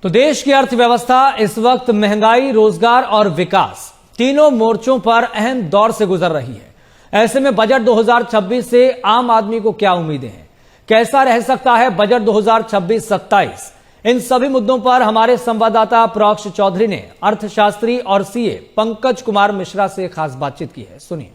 तो देश की अर्थव्यवस्था इस वक्त महंगाई, रोजगार और विकास तीनों मोर्चों पर अहम दौर से गुजर रही है। ऐसे में बजट 2026 से आम आदमी को क्या उम्मीदें हैं, कैसा रह सकता है बजट 2026-27, इन सभी मुद्दों पर हमारे संवाददाता प्रोक्ष चौधरी ने अर्थशास्त्री और सीए पंकज कुमार मिश्रा से खास बातचीत की है। सुनिए।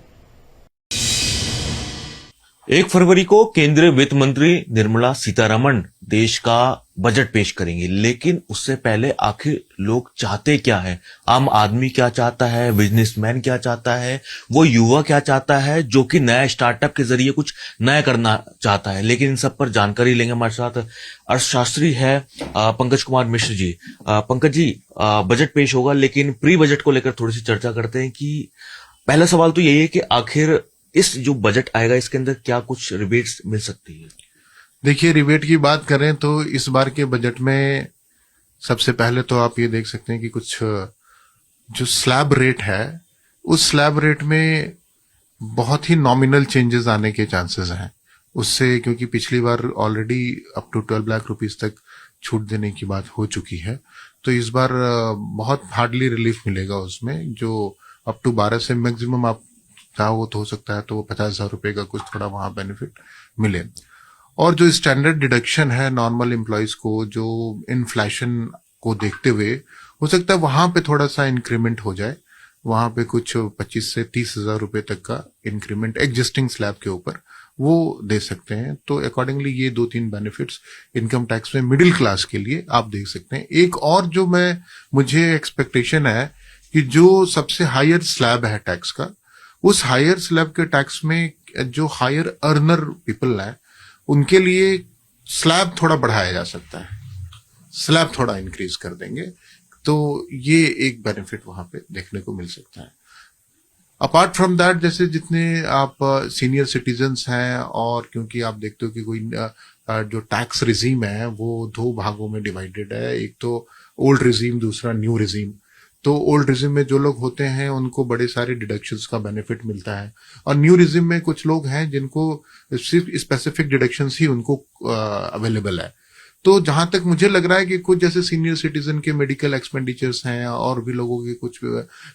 1 फरवरी को केंद्रीय वित्त मंत्री निर्मला सीतारमण देश का बजट पेश करेंगे, लेकिन उससे पहले आखिर लोग चाहते क्या है? आम आदमी क्या चाहता है, बिजनेसमैन क्या चाहता है, वो युवा क्या चाहता है जो कि नया स्टार्टअप के जरिए कुछ नया करना चाहता है। लेकिन इन सब पर जानकारी लेंगे। हमारे साथ अर्थशास्त्री है पंकज कुमार मिश्र जी। पंकज जी, बजट पेश होगा, लेकिन प्री बजट को लेकर थोड़ी सी चर्चा करते हैं कि पहला सवाल तो यही है कि आखिर इस जो बजट आएगा इसके अंदर क्या कुछ रिबेट्स मिल सकती है? देखिए, रिबेट की बात करें तो इस बार के बजट में सबसे पहले तो आप ये देख सकते हैं कि कुछ जो स्लैब रेट है उस स्लैब रेट में बहुत ही नॉमिनल चेंजेस आने के चांसेस हैं उससे, क्योंकि पिछली बार already up to 12 lakh rupees तक छूट देने की बात हो चुकी है। तो इस बार बहुत हार्डली रिलीफ मिलेगा उसमें, जो अप टू 12 से मैक्सिमम आप चाहो वो तो हो सकता है तो 50,000 रुपए का कुछ थोड़ा वहां बेनिफिट मिले। और जो स्टैंडर्ड डिडक्शन है नॉर्मल एम्प्लॉयज को, जो इन्फ्लेशन को देखते हुए हो सकता है वहां पे थोड़ा सा इंक्रीमेंट हो जाए, वहां पे कुछ 25 से 30,000 रुपए तक का इंक्रीमेंट एग्जिस्टिंग स्लैब के ऊपर वो दे सकते हैं। तो अकॉर्डिंगली ये 2-3 बेनिफिट्स इनकम टैक्स में मिडिल क्लास के लिए आप देख सकते हैं। एक और जो मुझे एक्सपेक्टेशन है कि जो सबसे हायर स्लैब है टैक्स का, उस हायर स्लैब के टैक्स में जो हायर अर्नर पीपल है उनके लिए स्लैब थोड़ा बढ़ाया जा सकता है, स्लैब थोड़ा इंक्रीज कर देंगे, तो ये एक बेनिफिट वहां पे देखने को मिल सकता है। अपार्ट फ्रॉम दैट, जैसे जितने आप सीनियर सिटीजन्स हैं, और क्योंकि आप देखते हो कि कोई जो टैक्स रिजीम है वो 2 भागों में डिवाइडेड है, एक तो ओल्ड रिजीम, दूसरा न्यू रिजीम। तो ओल्ड रिजिम में जो लोग होते हैं उनको बड़े सारे डिडक्शंस का बेनिफिट मिलता है, और न्यू रिजिम में कुछ लोग हैं जिनको सिर्फ स्पेसिफिक डिडक्शंस ही उनको अवेलेबल है। तो जहां तक मुझे लग रहा है कि कुछ जैसे सीनियर सिटीजन के मेडिकल एक्सपेंडिचर्स हैं और भी लोगों के कुछ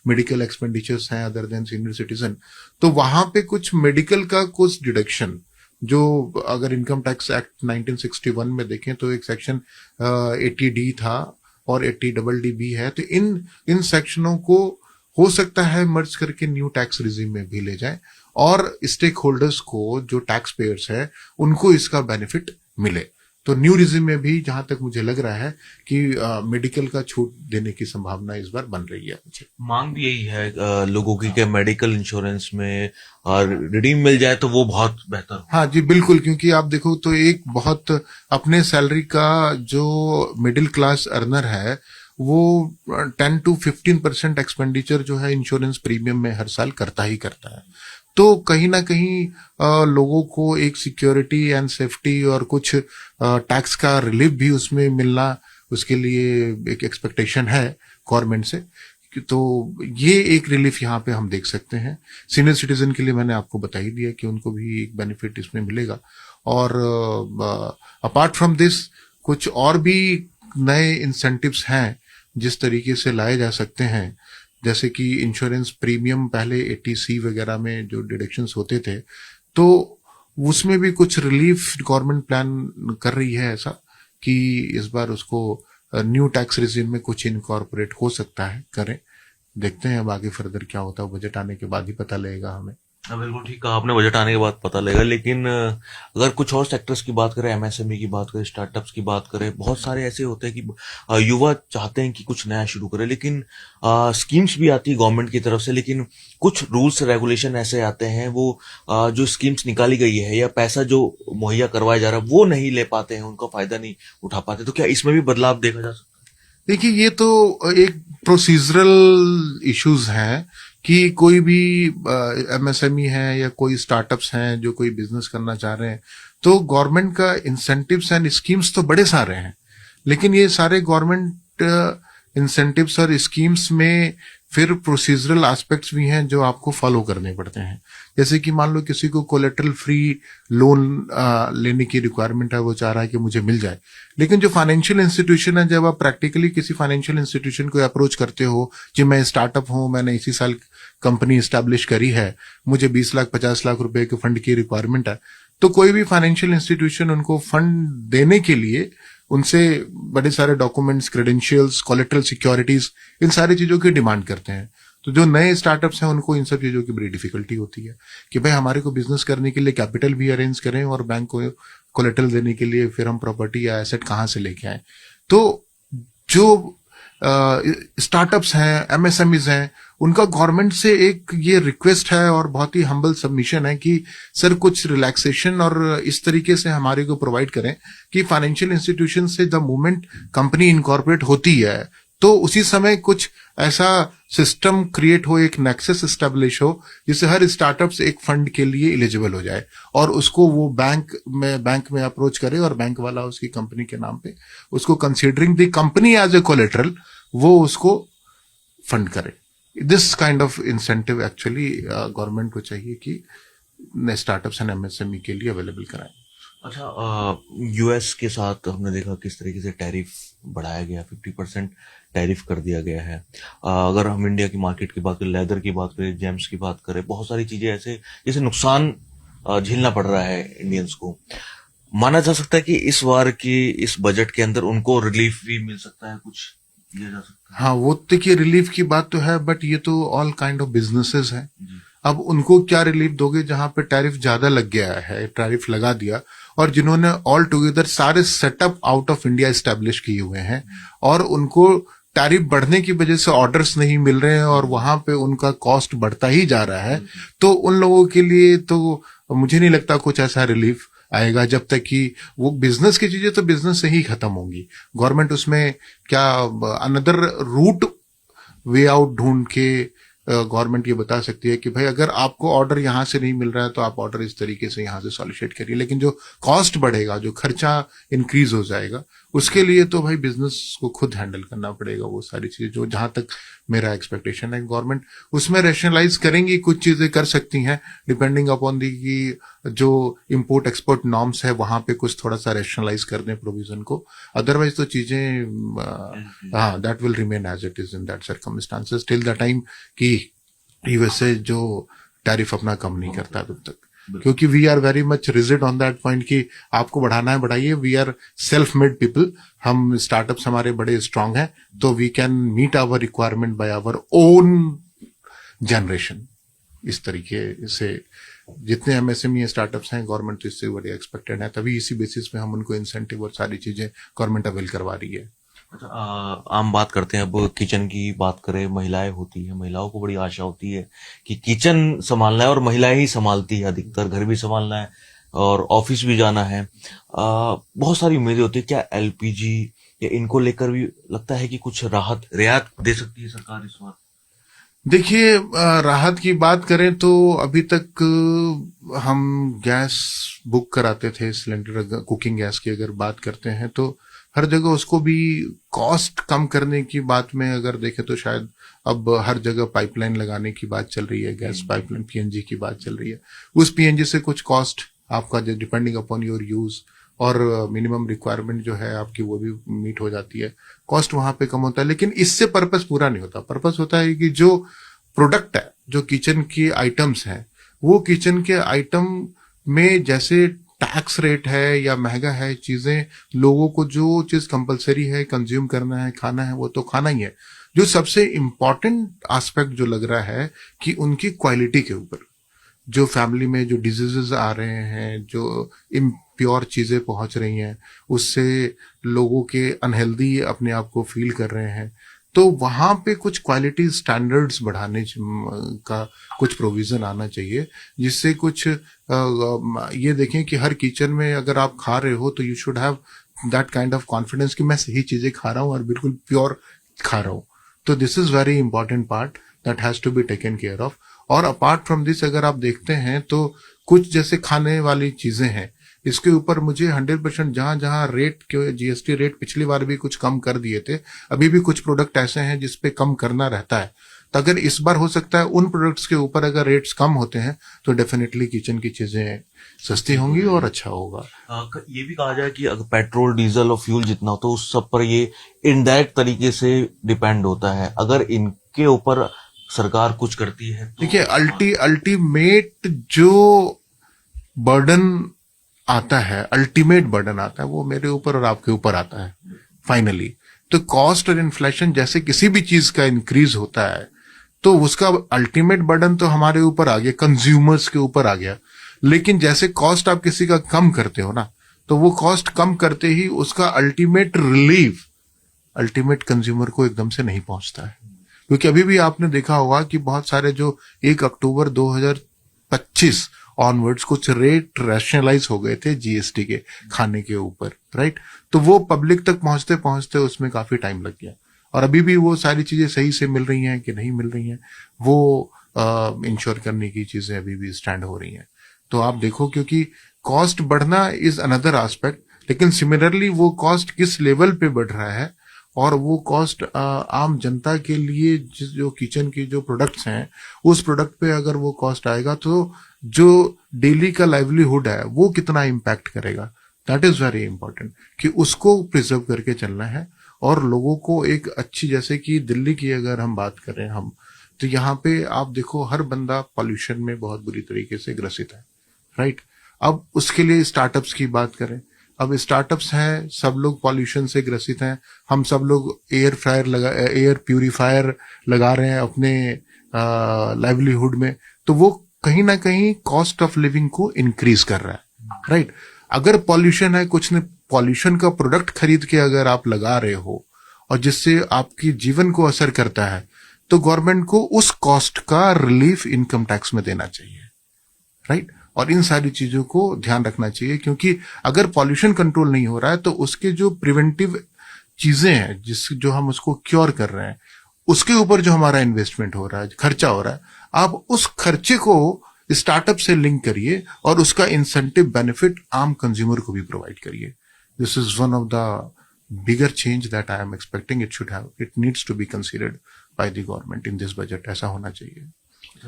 मेडिकल एक्सपेंडिचर्स हैं अदर देन सीनियर सिटीजन, तो वहां पे कुछ मेडिकल का कुछ डिडक्शन, जो अगर इनकम टैक्स एक्ट 1961 में देखें तो एक सेक्शन 80D था और 80DD भी है, तो इन सेक्शनों को हो सकता है मर्ज करके न्यू टैक्स रिजीम में भी ले जाए और स्टेक होल्डर्स को, जो टैक्स पेयर्स है, उनको इसका बेनिफिट मिले। तो न्यू रिजीम में भी जहां तक मुझे लग रहा है कि मेडिकल का छूट देने की संभावना इस बार बन रही है। मांग भी यही है लोगों की कि मेडिकल इंश्योरेंस में रिडीम मिल जाए तो वो बहुत बेहतर हो। हाँ जी, बिल्कुल, क्योंकि आप देखो तो एक बहुत अपने सैलरी का जो मिडिल क्लास अर्नर है वो 10 to 15% एक्सपेंडिचर जो है इंश्योरेंस प्रीमियम में हर साल करता ही करता है। तो कहीं ना कहीं लोगों को एक सिक्योरिटी एंड सेफ्टी और कुछ टैक्स का रिलीफ भी उसमें मिलना, उसके लिए एक एक्सपेक्टेशन है गवर्नमेंट से। तो ये एक रिलीफ यहाँ पे हम देख सकते हैं। सीनियर सिटीजन के लिए मैंने आपको बता ही दिया कि उनको भी एक बेनिफिट इसमें मिलेगा। और अपार्ट फ्रॉम दिस कुछ और भी नए इंसेंटिव्स हैं जिस तरीके से लाए जा सकते हैं, जैसे कि इंश्योरेंस प्रीमियम पहले 80C वगैरह में जो डिडक्शंस होते थे, तो उसमें भी कुछ रिलीफ गवर्नमेंट प्लान कर रही है, ऐसा कि इस बार उसको न्यू टैक्स रिजीम में कुछ इनकॉर्पोरेट हो सकता है, करें। देखते हैं अब आगे फर्दर क्या होता है, बजट आने के बाद ही पता लगेगा हमें। बिल्कुल ठीक कहा आपने, बजट आने के बाद पता लगेगा। लेकिन अगर कुछ और सेक्टर्स की बात करें, एमएसएमई की बात करें, स्टार्टअप्स की बात करें, बहुत सारे ऐसे होते हैं कि युवा चाहते हैं कि कुछ नया शुरू करें, लेकिन स्कीम्स भी आती है गवर्नमेंट की तरफ से, लेकिन कुछ रूल्स रेगुलेशन ऐसे आते हैं, वो जो स्कीम्स निकाली गई है या पैसा जो मुहैया करवाया जा रहा है वो नहीं ले पाते हैं, उनका फायदा नहीं उठा पाते। तो क्या इसमें भी बदलाव देखा जा सकता है? देखिए, ये तो एक प्रोसीजरल इश्यूज हैं कि कोई भी एमएसएमई है या कोई स्टार्टअप्स हैं जो कोई बिजनेस करना चाह रहे हैं, तो गवर्नमेंट का इंसेंटिव्स एंड स्कीम्स तो बड़े सारे हैं, लेकिन ये सारे गवर्नमेंट इंसेंटिव्स और स्कीम्स में फिर प्रोसीजरल एस्पेक्ट्स भी हैं जो आपको फॉलो करने पड़ते हैं। जैसे कि मान लो किसी को कोलेटरल फ्री लोन लेने की रिक्वायरमेंट है, वो चाह रहा है कि मुझे मिल जाए, लेकिन जो फाइनेंशियल इंस्टीट्यूशन है, जब आप प्रैक्टिकली किसी फाइनेंशियल इंस्टीट्यूशन को अप्रोच करते हो कि मैं स्टार्टअप हूं, मैंने इसी साल कंपनी एस्टैब्लिश करी है, मुझे 20 लाख 50 लाख रुपए के फंड की रिक्वायरमेंट है, तो कोई भी फाइनेंशियल इंस्टीट्यूशन उनको फंड देने के लिए उनसे बड़े सारे डॉक्यूमेंट्स, क्रेडेंशियल्स, कोलेटरल सिक्योरिटीज, इन सारी चीजों की डिमांड करते हैं। तो जो नए स्टार्टअप्स हैं उनको इन सब चीजों की बड़ी डिफिकल्टी होती है कि भाई हमारे को बिजनेस करने के लिए कैपिटल भी अरेंज करें और बैंक को कोलेटरल देने के लिए फिर हम प्रॉपर्टी या एसेट कहाँ से लेके आए। तो जो स्टार्टअप्स हैं, एमएसएमईज हैं, उनका गवर्नमेंट से एक ये रिक्वेस्ट है और बहुत ही हम्बल सबमिशन है कि सर कुछ रिलैक्सेशन और इस तरीके से हमारे को प्रोवाइड करें कि फाइनेंशियल इंस्टीट्यूशन से द मोमेंट कंपनी इनकॉर्पोरेट होती है तो उसी समय कुछ ऐसा सिस्टम क्रिएट हो, एक नेक्सस एस्टेब्लिश हो जिससे हर स्टार्टअप्स एक फंड के लिए एलिजिबल हो जाए और उसको वो बैंक में अप्रोच करे और बैंक वाला उसकी कंपनी के नाम पे उसको considering the company as a collateral वो उसको फंड करे। This kind of incentive actually government को चाहिए कि स्टार्टअप्स एंड एमएसएमई के लिए अवेलेबल कराएं। अच्छा, यूएस के साथ हमने देखा किस तरीके से टैरिफ बढ़ाया गया, 50% टैरिफ कर दिया गया है। अगर हम इंडिया की मार्केट की बात करें, लेदर की बात करें, जेम्स की बात करें, बहुत सारी चीजें ऐसे जैसे नुकसान झेलना पड़ रहा है इंडियंस को। माना जा सकता है कि इस बार की इस बजट के अंदर उनको रिलीफ भी मिल सकता है, कुछ दिया जा सकता है। हाँ, वो देखिए रिलीफ की बात तो है, बट ये तो ऑल काइंड ऑफ बिजनेसेस है। अब उनको क्या रिलीफ दोगे जहां पे टैरिफ ज्यादा लग गया है, टैरिफ लगा दिया, और जिन्होंने ऑल टुगेदर सारे setup out of India establish किए हुए हैं और उनको टैरिफ बढ़ने की वजह से ऑर्डर्स नहीं मिल रहे हैं और वहां पे उनका कॉस्ट बढ़ता ही जा रहा है, तो उन लोगों के लिए तो मुझे नहीं लगता कुछ ऐसा रिलीफ आएगा जब तक कि वो बिजनेस की चीजें तो बिजनेस से ही खत्म होंगी। गवर्नमेंट उसमें क्या अनदर रूट वे आउट ढूंढ के गवर्नमेंट ये बता सकती है कि भाई अगर आपको ऑर्डर यहां से नहीं मिल रहा है तो आप ऑर्डर इस तरीके से यहां से सॉलिसिट करिए, लेकिन जो कॉस्ट बढ़ेगा, जो खर्चा इंक्रीज हो जाएगा, उसके लिए तो भाई बिजनेस को खुद हैंडल करना पड़ेगा वो सारी चीजें। जो जहां तक मेरा एक्सपेक्टेशन है गवर्नमेंट उसमें रैशनलाइज करेंगी, कुछ चीजें कर सकती हैं डिपेंडिंग अपॉन दी की जो इंपोर्ट एक्सपोर्ट नॉर्म्स है वहां पे कुछ थोड़ा सा रैशनलाइज कर दें प्रोविजन को, अदरवाइज तो चीजें हाँ that will remain as it is in that circumstances till the time कि यूएसए जो टैरिफ अपना कम नहीं करता तब तक, क्योंकि we are very much rigid on that point कि आपको बढ़ाना है बढ़ाइए। We are self made people, हम स्टार्टअप्स हमारे बड़े स्ट्रांग हैं तो we can meet our requirement by our own generation. इस तरीके से जितने एमएसएमई स्टार्टअप्स हैं गवर्नमेंट तो इससे बड़ी एक्सपेक्टेड है, तभी इसी बेसिस पे हम उनको इंसेंटिव और सारी चीजें गवर्नमेंट अवेल करवा रही है। अच्छा, आम बात करते हैं, अब किचन की बात करें, महिलाएं होती है, महिलाओं को बड़ी आशा होती है कि किचन संभालना है और महिलाएं ही संभालती है अधिकतर, घर भी संभालना है और ऑफिस भी जाना है। बहुत सारी उम्मीदें होती है, क्या एलपीजी या इनको लेकर भी लगता है कि कुछ रियायत दे सकती है सरकार इस बार? देखिए, राहत की बात करें तो अभी तक हम गैस बुक कराते थे सिलेंडर, कुकिंग गैस की अगर बात करते हैं तो हर जगह उसको भी कॉस्ट कम करने की बात में अगर देखें तो शायद अब हर जगह पाइपलाइन लगाने की बात चल रही है, गैस पाइपलाइन पीएनजी की बात चल रही है। उस पीएनजी से कुछ कॉस्ट आपका डिपेंडिंग अपॉन योर यूज और मिनिमम रिक्वायरमेंट जो है आपकी वो भी मीट हो जाती है, कॉस्ट वहां पे कम होता है। लेकिन इससे पर्पस पूरा नहीं होता। पर्पस होता है कि जो प्रोडक्ट है, जो किचन की आइटम्स हैं, वो किचन के आइटम में जैसे टैक्स रेट है या महंगा है चीजें, लोगों को जो चीज कंपलसरी है कंज्यूम करना है, खाना है, वो तो खाना ही है। जो सबसे इंपॉर्टेंट एस्पेक्ट जो लग रहा है कि उनकी क्वालिटी के ऊपर, जो फैमिली में जो डिजीजेस आ रहे हैं, जो इम्प्योर चीजें पहुंच रही हैं, उससे लोगों के अनहेल्दी अपने आप को फील कर रहे हैं, तो वहां पे कुछ क्वालिटी स्टैंडर्ड्स बढ़ाने का कुछ प्रोविजन आना चाहिए, जिससे कुछ ये देखें कि हर किचन में अगर आप खा रहे हो तो you should have that kind of confidence कि मैं सही चीजें खा रहा हूं और बिल्कुल प्योर खा रहा हूं। तो this is very important part that has to be taken care of. और अपार्ट फ्रॉम दिस अगर आप देखते हैं तो कुछ जैसे खाने वाली चीजें हैं, इसके ऊपर मुझे 100% जहां जहां रेट के जीएसटी रेट पिछली बार भी कुछ कम कर दिए थे, अभी भी कुछ प्रोडक्ट ऐसे हैं जिसपे कम करना रहता है। तो अगर इस बार हो सकता है उन प्रोडक्ट्स के ऊपर अगर रेट्स कम होते हैं तो डेफिनेटली किचन की चीजें सस्ती होंगी और अच्छा होगा। ये भी कहा जाए कि अगर पेट्रोल डीजल और फ्यूल जितना हो तो उस सब पर ये इनडायरेक्ट तरीके से डिपेंड होता है, अगर इनके ऊपर सरकार कुछ करती है तो देखिए अल्टीमेट जो बर्डन आता है, अल्टीमेट बर्डन आता है वो मेरे ऊपर और आपके ऊपर आता है फाइनली। तो कॉस्ट और इन्फ्लेशन जैसे किसी भी चीज का इंक्रीज होता है तो उसका अल्टीमेट बर्डन तो हमारे ऊपर आ गया, कंज्यूमर्स के ऊपर आ गया। लेकिन जैसे कॉस्ट आप किसी का कम करते हो ना, तो वो कॉस्ट कम करते ही उसका अल्टीमेट रिलीफ अल्टीमेट कंज्यूमर को एकदम से नहीं पहुंचता है। क्योंकि अभी भी आपने देखा होगा कि बहुत सारे जो 1 अक्टूबर 2025 ऑनवर्ड्स कुछ रेट रैशनलाइज हो गए थे जीएसटी के खाने के ऊपर, राइट। तो वो पब्लिक तक पहुंचते पहुंचते उसमें काफी टाइम लग गया, और अभी भी वो सारी चीजें सही से मिल रही हैं कि नहीं मिल रही हैं वो इंश्योर करने की चीजें अभी भी स्टैंड हो रही हैं। तो आप देखो, क्योंकि कॉस्ट बढ़ना इज अनदर एस्पेक्ट, लेकिन सिमिलरली वो कॉस्ट किस लेवल पे बढ़ रहा है और वो कॉस्ट आम जनता के लिए जो किचन की जो प्रोडक्ट्स हैं उस प्रोडक्ट पे अगर वो कॉस्ट आएगा तो जो डेली का लाइवलीहुड है वो कितना इम्पैक्ट करेगा। दैट इज वेरी इंपॉर्टेंट कि उसको प्रिजर्व करके चलना है और लोगों को एक अच्छी, जैसे कि दिल्ली की अगर हम बात करें हम, तो यहाँ पे आप देखो हर बंदा पॉल्यूशन में बहुत बुरी तरीके से ग्रसित है, राइट। अब उसके लिए स्टार्टअप्स की बात करें, अब स्टार्टअप्स हैं, सब लोग पॉल्यूशन से ग्रसित हैं, हम सब लोग एयर प्यूरिफायर लगा रहे हैं अपने लाइवलीहुड में, तो वो कहीं ना कहीं कॉस्ट ऑफ लिविंग को इंक्रीज कर रहा है, राइट। अगर पॉल्यूशन है, कुछ ने पॉल्यूशन का प्रोडक्ट खरीद के अगर आप लगा रहे हो और जिससे आपकी जीवन को असर करता है, तो गवर्नमेंट को उस कॉस्ट का रिलीफ इनकम टैक्स में देना चाहिए, राइट। और इन सारी चीजों को ध्यान रखना चाहिए, क्योंकि अगर पॉल्यूशन कंट्रोल नहीं हो रहा है तो उसके जो प्रिवेंटिव चीजें हैं जो हम उसको क्योर कर रहे हैं उसके ऊपर जो हमारा इन्वेस्टमेंट हो रहा है, खर्चा हो रहा है, आप उस खर्चे को स्टार्टअप से लिंक करिए और उसका इंसेंटिव बेनिफिट आम कंज्यूमर को भी प्रोवाइड करिए। This is one of the bigger change that I am expecting it needs to be considered by the government in this budget. ऐसा होना चाहिए।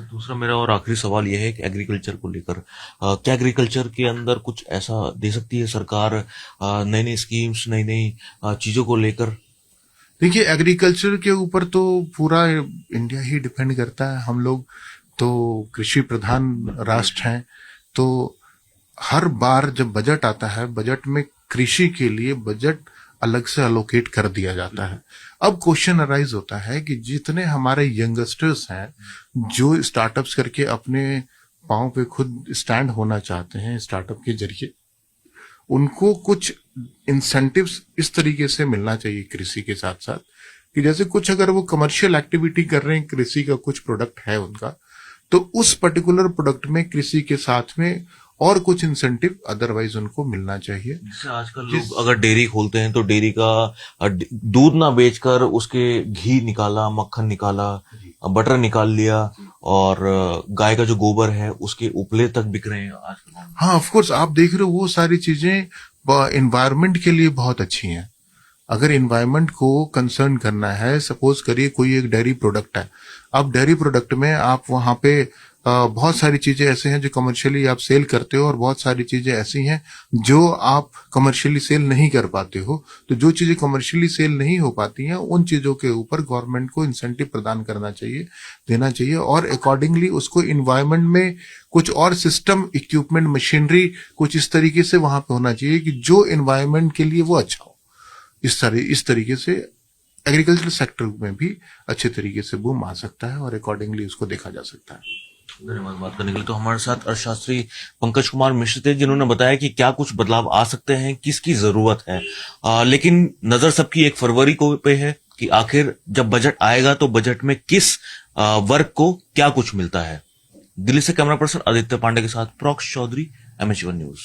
दूसरा मेरा और आखिरी सवाल यह है कि एग्रीकल्चर को लेकर क्या एग्रीकल्चर के अंदर कुछ ऐसा दे सकती है सरकार, नई नई स्कीम्स, नई नई चीजों को लेकर? देखिए, एग्रीकल्चर के ऊपर तो पूरा इंडिया ही डिपेंड करता है। हम लोग तो कृषि प्रधान राष्ट्र हैं, तो हर बार जब बजट आता है, बजट में कृषि के लिए बजट अलग से अलोकेट कर दिया जाता है। अब क्वेश्चन अराइज होता है कि जितने हमारे यंगस्टर्स हैं जो स्टार्टअप्स करके अपने पांव पे खुद स्टैंड होना चाहते हैं स्टार्टअप के जरिए, उनको कुछ इंसेंटिव्स इस तरीके से मिलना चाहिए कृषि के साथ साथ कि जैसे कुछ अगर वो कमर्शियल एक्टिविटी कर रहे हैं, कृषि का कुछ प्रोडक्ट है उनका, तो उस पर्टिकुलर प्रोडक्ट में कृषि के साथ में और कुछ इंसेंटिव अदरवाइज उनको मिलना चाहिए। जैसे आजकल लोग अगर डेयरी खोलते हैं तो डेयरी का दूध ना बेचकर उसके घी निकाला, मक्खन निकाला, बटर निकाल लिया, और गाय का जो गोबर है उसके उपले तक बिक रहे हैं आजकल। हाँ, ऑफ कोर्स आप देख रहे हो वो सारी चीजें एनवायरनमेंट के लिए बहुत अच्छी हैं। अगर एनवायरनमेंट को कंसर्न करना है, सपोज करिए कोई एक डेयरी प्रोडक्ट है, अब डेयरी प्रोडक्ट में आप वहां पे बहुत सारी चीजें ऐसे हैं जो कमर्शियली आप सेल करते हो और बहुत सारी चीजें ऐसी हैं जो आप कमर्शियली सेल नहीं कर पाते हो। तो जो चीजें कमर्शियली सेल नहीं हो पाती हैं उन चीजों के ऊपर गवर्नमेंट को इंसेंटिव प्रदान करना चाहिए, देना चाहिए, और अकॉर्डिंगली उसको इन्वायरमेंट में कुछ और सिस्टम, इक्विपमेंट, मशीनरी कुछ इस तरीके से वहां पे होना चाहिए कि जो इन्वायरमेंट के लिए वो अच्छा हो। इस तरीके से एग्रीकल्चर सेक्टर में भी अच्छे तरीके से बूम आ सकता है और अकॉर्डिंगली उसको देखा जा सकता है। धन्यवाद बात करने के लिए। तो हमारे साथ अर्थशास्त्री पंकज कुमार मिश्र थे जिन्होंने बताया कि क्या कुछ बदलाव आ सकते हैं, किसकी जरूरत है, लेकिन नजर सबकी 1 फरवरी को पे है कि आखिर जब बजट आएगा तो बजट में किस वर्ग को क्या कुछ मिलता है। दिल्ली से कैमरा पर्सन आदित्य पांडे के साथ प्रोक्ष चौधरी, MH1 न्यूज।